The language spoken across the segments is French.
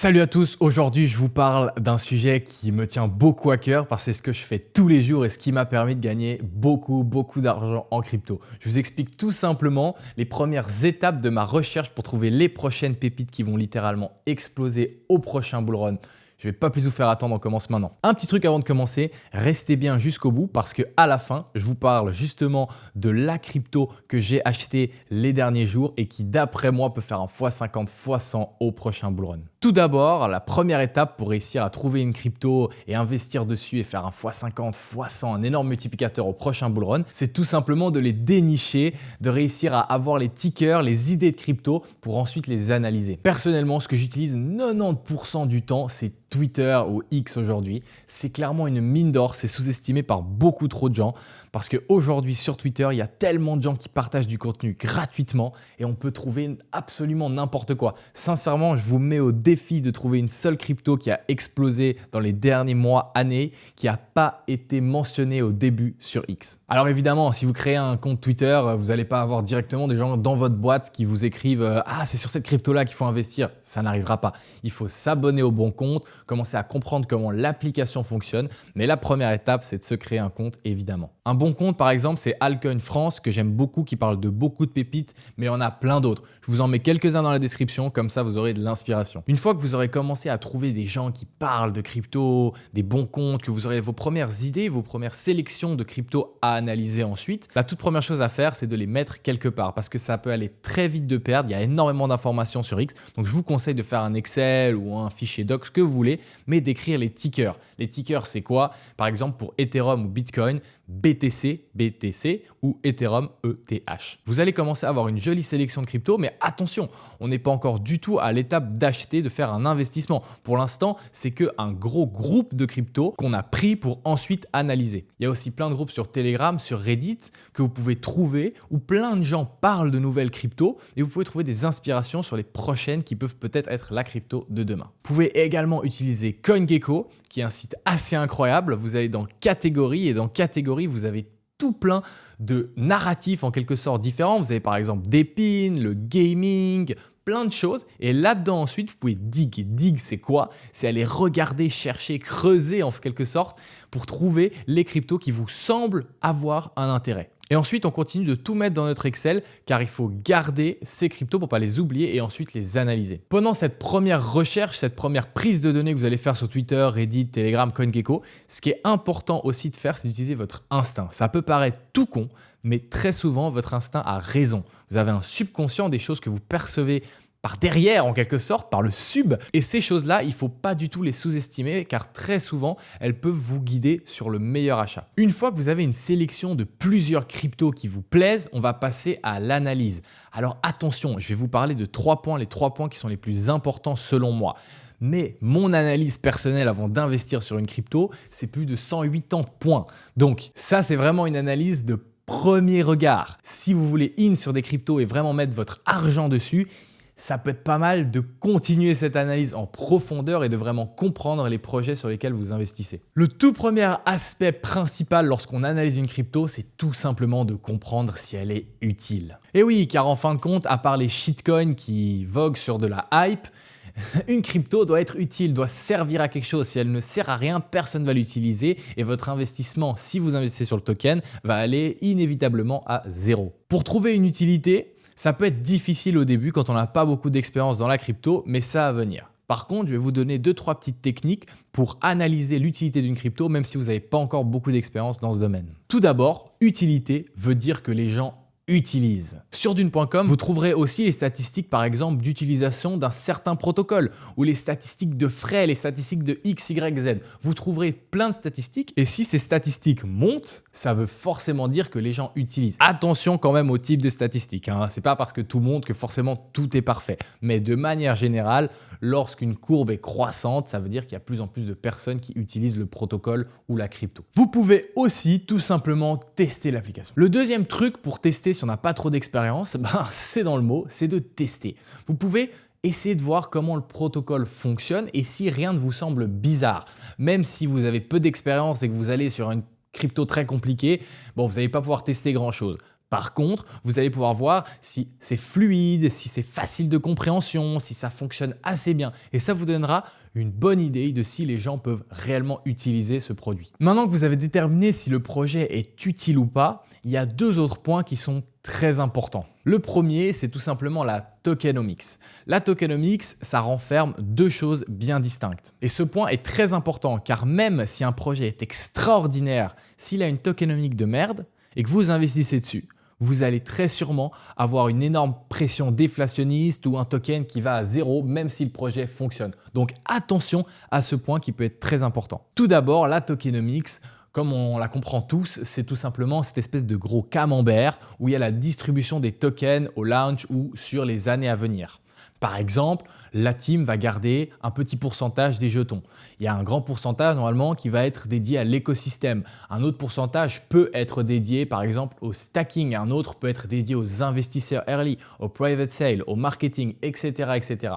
Salut à tous, aujourd'hui je vous parle d'un sujet qui me tient beaucoup à cœur parce que c'est ce que je fais tous les jours et ce qui m'a permis de gagner beaucoup d'argent en crypto. Je vous explique tout simplement les premières étapes de ma recherche pour trouver les prochaines pépites qui vont littéralement exploser au prochain bull run. Je ne vais pas plus vous faire attendre, on commence maintenant. Un petit truc avant de commencer, restez bien jusqu'au bout parce qu'à la fin, je vous parle justement de la crypto que j'ai achetée les derniers jours et qui d'après moi peut faire un x50, x100 au prochain bull run. Tout d'abord, la première étape pour réussir à trouver une crypto et investir dessus et faire un x50, x100, un énorme multiplicateur au prochain bull run, c'est tout simplement de les dénicher, de réussir à avoir les tickers, les idées de crypto pour ensuite les analyser. Personnellement, ce que j'utilise 90% du temps, c'est Twitter ou X aujourd'hui. C'est clairement une mine d'or, c'est sous-estimé par beaucoup trop de gens parce qu'aujourd'hui sur Twitter, il y a tellement de gens qui partagent du contenu gratuitement et on peut trouver absolument n'importe quoi. Sincèrement, je vous mets au défi de trouver une seule crypto qui a explosé dans les derniers mois, années, qui n'a pas été mentionnée au début sur X. Alors évidemment, si vous créez un compte Twitter, vous n'allez pas avoir directement des gens dans votre boîte qui vous écrivent « Ah, c'est sur cette crypto-là qu'il faut investir ». Ça n'arrivera pas. Il faut s'abonner au bon compte, commencer à comprendre comment l'application fonctionne. Mais la première étape, c'est de se créer un compte, évidemment. Un bon compte, par exemple, c'est Altcoin France, que j'aime beaucoup, qui parle de beaucoup de pépites, mais il y en a plein d'autres. Je vous en mets quelques-uns dans la description, comme ça, vous aurez de l'inspiration. Une fois que vous aurez commencé à trouver des gens qui parlent de crypto, des bons comptes, que vous aurez vos premières idées, vos premières sélections de crypto à analyser ensuite, la toute première chose à faire, c'est de les mettre quelque part, parce que ça peut aller très vite de perdre. Il y a énormément d'informations sur X, donc je vous conseille de faire un Excel ou un fichier doc, ce que vous voulez, mais d'écrire les tickers. Les tickers, c'est quoi? Par exemple, pour Ethereum ou Bitcoin, BTC ou Ethereum ETH. Vous allez commencer à avoir une jolie sélection de crypto, mais attention, on n'est pas encore du tout à l'étape d'acheter, de faire un investissement. Pour l'instant, c'est qu'un gros groupe de crypto qu'on a pris pour ensuite analyser. Il y a aussi plein de groupes sur Telegram, sur Reddit que vous pouvez trouver où plein de gens parlent de nouvelles cryptos et vous pouvez trouver des inspirations sur les prochaines qui peuvent peut-être être la crypto de demain. Vous pouvez également utiliser CoinGecko, qui est un site assez incroyable. Vous allez dans catégorie et dans catégorie, vous avez tout plein de narratifs en quelque sorte différents. Vous avez par exemple des pins, le gaming, plein de choses. Et là-dedans ensuite, vous pouvez dig. Dig, c'est quoi? C'est aller regarder, chercher, creuser en quelque sorte pour trouver les cryptos qui vous semblent avoir un intérêt. Et ensuite, on continue de tout mettre dans notre Excel car il faut garder ces cryptos pour ne pas les oublier et ensuite les analyser. Pendant cette première recherche, cette première prise de données que vous allez faire sur Twitter, Reddit, Telegram, CoinGecko, ce qui est important aussi de faire, c'est d'utiliser votre instinct. Ça peut paraître tout con, mais très souvent, votre instinct a raison. Vous avez un subconscient, des choses que vous percevez par derrière en quelque sorte, par le sub. Et ces choses-là, il ne faut pas du tout les sous-estimer car très souvent, elles peuvent vous guider sur le meilleur achat. Une fois que vous avez une sélection de plusieurs cryptos qui vous plaisent, on va passer à l'analyse. Alors attention, je vais vous parler de 3 points, les 3 points qui sont les plus importants selon moi. Mais mon analyse personnelle avant d'investir sur une crypto, c'est plus de 180 points. Donc ça, c'est vraiment une analyse de premier regard. Si vous voulez in sur des cryptos et vraiment mettre votre argent dessus, ça peut être pas mal de continuer cette analyse en profondeur et de vraiment comprendre les projets sur lesquels vous investissez. Le tout premier aspect principal lorsqu'on analyse une crypto, c'est tout simplement de comprendre si elle est utile. Et oui, car en fin de compte, à part les shitcoins qui voguent sur de la hype, une crypto doit être utile, doit servir à quelque chose. Si elle ne sert à rien, personne ne va l'utiliser et votre investissement, si vous investissez sur le token, va aller inévitablement à zéro. Pour trouver une utilité, ça peut être difficile au début quand on n'a pas beaucoup d'expérience dans la crypto, mais ça va venir. Par contre, je vais vous donner 2-3 petites techniques pour analyser l'utilité d'une crypto, même si vous n'avez pas encore beaucoup d'expérience dans ce domaine. Tout d'abord, utilité veut dire que les gens utilisent. Sur dune.com, vous trouverez aussi les statistiques par exemple d'utilisation d'un certain protocole ou les statistiques de frais, les statistiques de X, Y, Z. Vous trouverez plein de statistiques et si ces statistiques montent, ça veut forcément dire que les gens utilisent. Attention quand même au type de statistiques, hein. C'est pas parce que tout monte que forcément tout est parfait. Mais de manière générale, lorsqu'une courbe est croissante, ça veut dire qu'il y a plus en plus de personnes qui utilisent le protocole ou la crypto. Vous pouvez aussi tout simplement tester l'application. Le deuxième truc pour tester si on n'a pas trop d'expérience, c'est dans le mot, c'est de tester. Vous pouvez essayer de voir comment le protocole fonctionne et si rien ne vous semble bizarre. Même si vous avez peu d'expérience et que vous allez sur une crypto très compliquée, vous n'allez pas pouvoir tester grand-chose. Par contre, vous allez pouvoir voir si c'est fluide, si c'est facile de compréhension, si ça fonctionne assez bien. Et ça vous donnera une bonne idée de si les gens peuvent réellement utiliser ce produit. Maintenant que vous avez déterminé si le projet est utile ou pas, il y a deux autres points qui sont très importants. Le premier, c'est tout simplement la tokenomics. La tokenomics, ça renferme deux choses bien distinctes. Et ce point est très important car même si un projet est extraordinaire, s'il a une tokenomics de merde et que vous investissez dessus, vous allez très sûrement avoir une énorme pression déflationniste ou un token qui va à zéro même si le projet fonctionne. Donc attention à ce point qui peut être très important. Tout d'abord, la tokenomics, comme on la comprend tous, c'est tout simplement cette espèce de gros camembert où il y a la distribution des tokens au launch ou sur les années à venir. Par exemple, la team va garder un petit pourcentage des jetons. Il y a un grand pourcentage normalement qui va être dédié à l'écosystème. Un autre pourcentage peut être dédié par exemple au stacking. Un autre peut être dédié aux investisseurs early, au private sale, au marketing, etc. etc.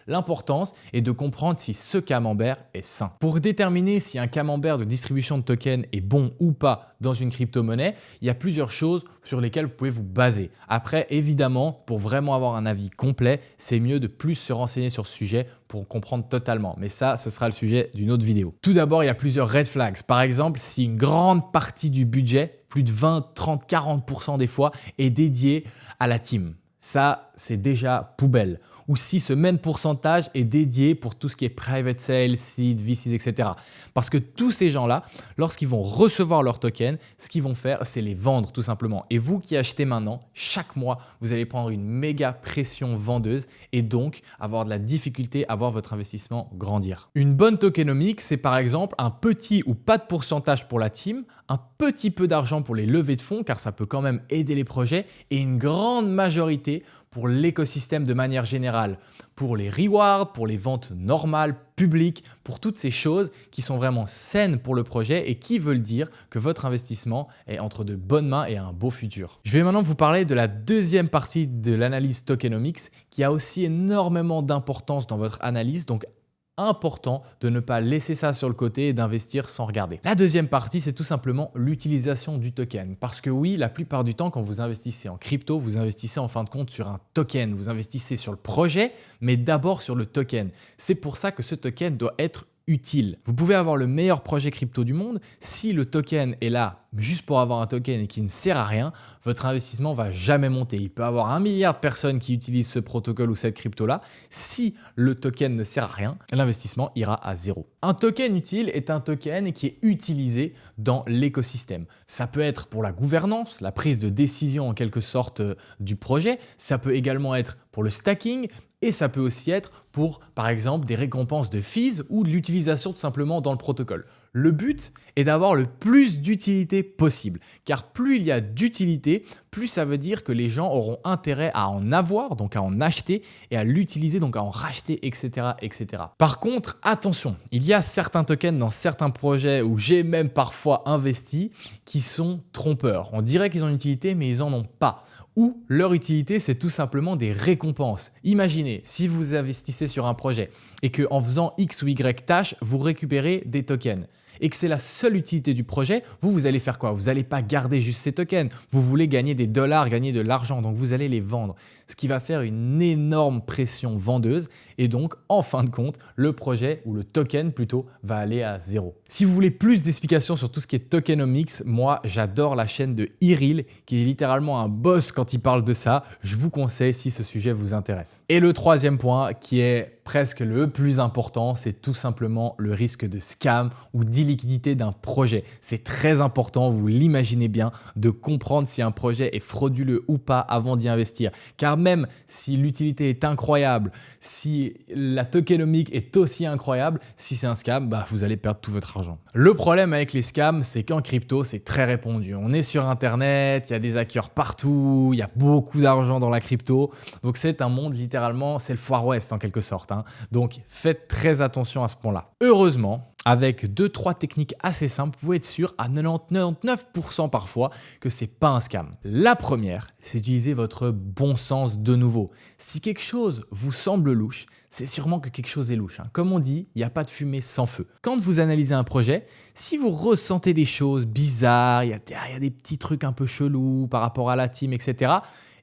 L'importance est de comprendre si ce camembert est sain. Pour déterminer si un camembert de distribution de tokens est bon ou pas dans une crypto-monnaie, il y a plusieurs choses sur lesquelles vous pouvez vous baser. Après, évidemment, pour vraiment avoir un avis complet, c'est mieux de plus se renseigner sur ce sujet pour comprendre totalement. Mais ça, ce sera le sujet d'une autre vidéo. Tout d'abord, il y a plusieurs red flags. Par exemple, si une grande partie du budget, plus de 20, 30, 40% des fois, est dédié à la team. Ça, c'est déjà poubelle. Ou si ce même pourcentage est dédié pour tout ce qui est private sale, seed, VCs, etc. Parce que tous ces gens-là, lorsqu'ils vont recevoir leurs tokens, ce qu'ils vont faire, c'est les vendre tout simplement. Et vous qui achetez maintenant, chaque mois, vous allez prendre une méga pression vendeuse et donc avoir de la difficulté à voir votre investissement grandir. Une bonne tokenomics, c'est par exemple un petit ou pas de pourcentage pour la team, un petit peu d'argent pour les levées de fonds, car ça peut quand même aider les projets, et une grande majorité pour l'écosystème de manière générale, pour les rewards, pour les ventes normales, publiques, pour toutes ces choses qui sont vraiment saines pour le projet et qui veulent dire que votre investissement est entre de bonnes mains et a un beau futur. Je vais maintenant vous parler de la deuxième partie de l'analyse tokenomics qui a aussi énormément d'importance dans votre analyse, donc important de ne pas laisser ça sur le côté et d'investir sans regarder. La deuxième partie, c'est tout simplement l'utilisation du token. Parce que oui, la plupart du temps, quand vous investissez en crypto, vous investissez en fin de compte sur un token. Vous investissez sur le projet, mais d'abord sur le token. C'est pour ça que ce token doit être utile. Vous pouvez avoir le meilleur projet crypto du monde. Si le token est là juste pour avoir un token et qui ne sert à rien, votre investissement va jamais monter. Il peut y avoir 1 milliard de personnes qui utilisent ce protocole ou cette crypto-là. Si le token ne sert à rien, l'investissement ira à zéro. Un token utile est un token qui est utilisé dans l'écosystème. Ça peut être pour la gouvernance, la prise de décision en quelque sorte du projet. Ça peut également être pour le stacking. Et ça peut aussi être pour, par exemple, des récompenses de fees ou de l'utilisation tout simplement dans le protocole. Le but est d'avoir le plus d'utilité possible, car plus il y a d'utilité, plus ça veut dire que les gens auront intérêt à en avoir, donc à en acheter, et à l'utiliser, donc à en racheter, etc., etc. Par contre, attention, il y a certains tokens dans certains projets où j'ai même parfois investi qui sont trompeurs. On dirait qu'ils ont une utilité, mais ils n'en ont pas. Ou leur utilité, c'est tout simplement des récompenses. Imaginez, si vous investissez sur un projet et qu'en faisant X ou Y tâches, vous récupérez des tokens et que c'est la seule utilité du projet, vous allez faire quoi? Vous n'allez pas garder juste ces tokens. Vous voulez gagner des dollars, gagner de l'argent, donc vous allez les vendre. Ce qui va faire une énorme pression vendeuse et donc, en fin de compte, le projet ou le token plutôt va aller à zéro. Si vous voulez plus d'explications sur tout ce qui est tokenomics, moi, j'adore la chaîne de Iril qui est littéralement un boss quand il parle de ça. Je vous conseille si ce sujet vous intéresse. Et le troisième point qui est presque le plus important, c'est tout simplement le risque de scam ou d'illiquidité d'un projet. C'est très important, vous l'imaginez bien, de comprendre si un projet est frauduleux ou pas avant d'y investir. Car même si l'utilité est incroyable, si la tokenomics est aussi incroyable, si c'est un scam, vous allez perdre tout votre argent. Le problème avec les scams, c'est qu'en crypto, c'est très répandu. On est sur Internet, il y a des hackers partout, il y a beaucoup d'argent dans la crypto. Donc c'est un monde littéralement, c'est le Far West en quelque sorte. Donc faites très attention à ce point-là. Heureusement, Avec 2-3 techniques assez simples, vous pouvez être sûr à 99% parfois que c'est pas un scam. La première, c'est d'utiliser votre bon sens de nouveau. Si quelque chose vous semble louche, c'est sûrement que quelque chose est louche. Comme on dit, il n'y a pas de fumée sans feu. Quand vous analysez un projet, si vous ressentez des choses bizarres, il y a des petits trucs un peu chelous par rapport à la team, etc.,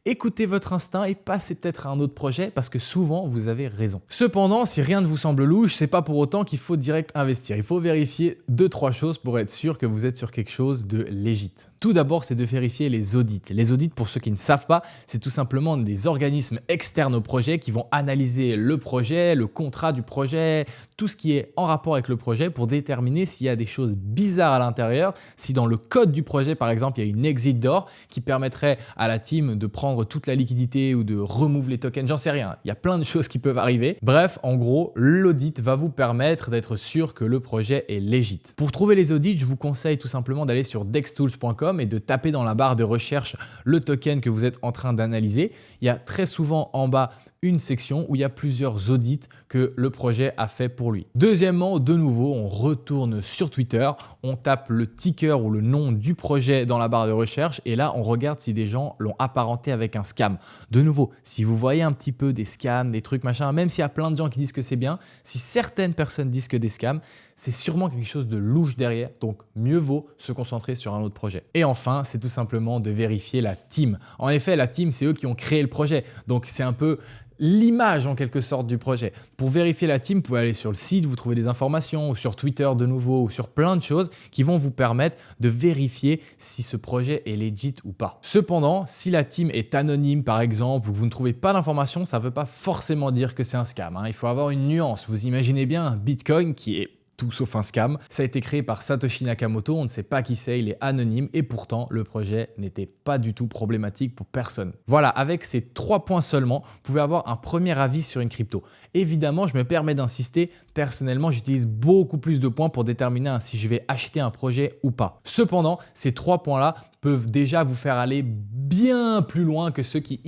écoutez votre instinct et passez peut-être à un autre projet parce que souvent vous avez raison. Cependant, si rien ne vous semble louche, c'est pas pour autant qu'il faut direct investir. Il faut vérifier 2-3 choses pour être sûr que vous êtes sur quelque chose de légit. Tout d'abord, c'est de vérifier les audits. Les audits, pour ceux qui ne savent pas, c'est tout simplement des organismes externes au projet qui vont analyser le projet, le contrat du projet, tout ce qui est en rapport avec le projet pour déterminer s'il y a des choses bizarres à l'intérieur, si dans le code du projet, par exemple, il y a une exit door qui permettrait à la team de prendre toute la liquidité ou de remove les tokens, j'en sais rien. Il y a plein de choses qui peuvent arriver. Bref, en gros, l'audit va vous permettre d'être sûr que le projet est légit. Pour trouver les audits, je vous conseille tout simplement d'aller sur dextools.com et de taper dans la barre de recherche le token que vous êtes en train d'analyser. Il y a très souvent en bas une section où il y a plusieurs audits que le projet a fait pour lui. Deuxièmement, de nouveau, on retourne sur Twitter, on tape le ticker ou le nom du projet dans la barre de recherche et là, on regarde si des gens l'ont apparenté avec un scam. De nouveau, si vous voyez un petit peu des scams, des trucs machin, même s'il y a plein de gens qui disent que c'est bien, si certaines personnes disent que des scams, c'est sûrement quelque chose de louche derrière, donc mieux vaut se concentrer sur un autre projet. Et enfin, c'est tout simplement de vérifier la team. En effet, la team, c'est eux qui ont créé le projet, donc c'est un peu l'image en quelque sorte du projet. Pour vérifier la team, vous pouvez aller sur le site, vous trouvez des informations, ou sur Twitter de nouveau, ou sur plein de choses qui vont vous permettre de vérifier si ce projet est legit ou pas. Cependant, si la team est anonyme par exemple, ou que vous ne trouvez pas d'informations, ça ne veut pas forcément dire que c'est un scam. Il faut avoir une nuance. Vous imaginez bien un Bitcoin qui est tout sauf un scam. Ça a été créé par Satoshi Nakamoto, on ne sait pas qui c'est, il est anonyme et pourtant le projet n'était pas du tout problématique pour personne. Voilà, avec ces 3 points seulement, vous pouvez avoir un premier avis sur une crypto. Évidemment, je me permets d'insister, personnellement, j'utilise beaucoup plus de points pour déterminer si je vais acheter un projet ou pas. Cependant, ces 3 points-là peuvent déjà vous faire aller bien plus loin que ceux qui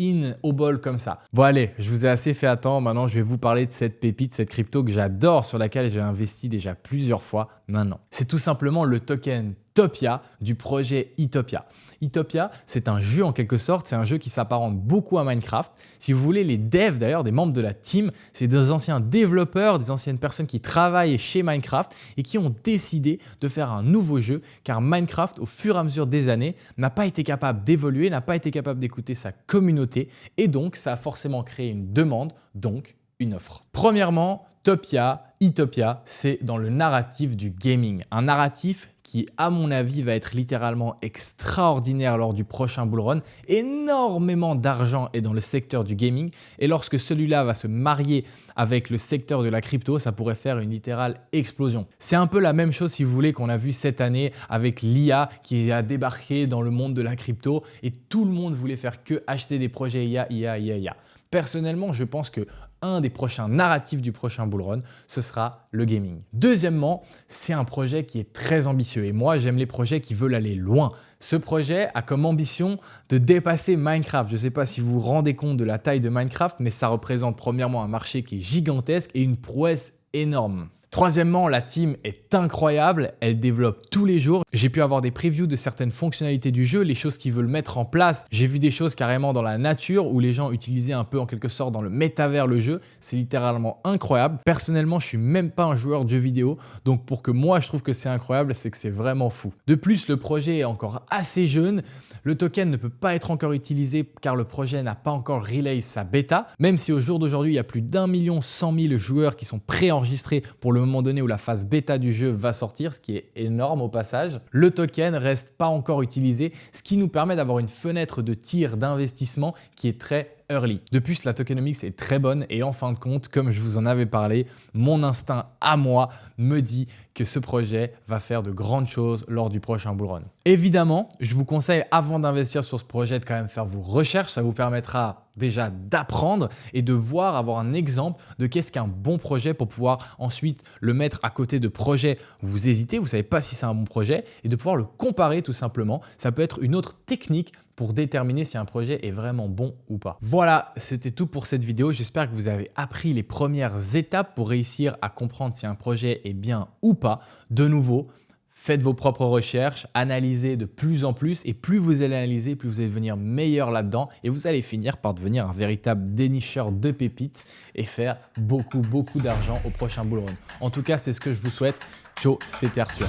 au bol comme ça. Bon allez, je vous ai assez fait attendre, maintenant je vais vous parler de cette pépite, cette crypto que j'adore, sur laquelle j'ai investi déjà plusieurs fois maintenant. C'est tout simplement le token Topia du projet Itopia. Itopia, c'est un jeu en quelque sorte, c'est un jeu qui s'apparente beaucoup à Minecraft. Si vous voulez, les devs d'ailleurs, des membres de la team, c'est des anciens développeurs, des anciennes personnes qui travaillent chez Minecraft et qui ont décidé de faire un nouveau jeu car Minecraft, au fur et à mesure des années, n'a pas été capable d'évoluer, n'a pas été capable d'écouter sa communauté et donc ça a forcément créé une demande, donc une offre. Premièrement, Itopia, c'est dans le narratif du gaming. Un narratif qui, à mon avis, va être littéralement extraordinaire lors du prochain bull run. Énormément d'argent est dans le secteur du gaming et lorsque celui-là va se marier avec le secteur de la crypto, ça pourrait faire une littérale explosion. C'est un peu la même chose, si vous voulez, qu'on a vu cette année avec l'IA qui a débarqué dans le monde de la crypto et tout le monde voulait faire que acheter des projets IA. Personnellement, je pense que un des prochains narratifs du prochain bull run, ce sera le gaming. Deuxièmement, c'est un projet qui est très ambitieux et moi, j'aime les projets qui veulent aller loin. Ce projet a comme ambition de dépasser Minecraft. Je ne sais pas si vous vous rendez compte de la taille de Minecraft, mais ça représente premièrement un marché qui est gigantesque et une prouesse énorme. Troisièmement, la team est incroyable, elle développe tous les jours. J'ai pu avoir des previews de certaines fonctionnalités du jeu, les choses qu'ils veulent mettre en place. J'ai vu des choses carrément dans la nature où les gens utilisaient un peu en quelque sorte dans le métavers le jeu. C'est littéralement incroyable. Personnellement, je suis même pas un joueur de jeux vidéo, donc pour que moi je trouve que c'est incroyable, c'est que c'est vraiment fou. De plus, le projet est encore assez jeune. Le token ne peut pas être encore utilisé car le projet n'a pas encore relay sa bêta, même si au jour d'aujourd'hui, il y a plus d'1 100 000 joueurs qui sont préenregistrés pour le moment donné où la phase bêta du jeu va sortir, ce qui est énorme au passage. Le token reste pas encore utilisé, ce qui nous permet d'avoir une fenêtre de tir d'investissement qui est très early. De plus, la tokenomics est très bonne et en fin de compte, comme je vous en avais parlé, mon instinct à moi me dit que ce projet va faire de grandes choses lors du prochain bull run. Évidemment, je vous conseille avant d'investir sur ce projet de quand même faire vos recherches. Ça vous permettra déjà d'apprendre et de voir, avoir un exemple de qu'est-ce qu'un bon projet pour pouvoir ensuite le mettre à côté de projets où vous hésitez, vous ne savez pas si c'est un bon projet et de pouvoir le comparer tout simplement. Ça peut être une autre technique pour déterminer si un projet est vraiment bon ou pas. Voilà, c'était tout pour cette vidéo. J'espère que vous avez appris les premières étapes pour réussir à comprendre si un projet est bien ou pas. De nouveau, faites vos propres recherches, analysez de plus en plus et plus vous allez analyser, plus vous allez devenir meilleur là-dedans et vous allez finir par devenir un véritable dénicheur de pépites et faire beaucoup d'argent au prochain bull run. En tout cas, c'est ce que je vous souhaite. Ciao, c'était Arthur.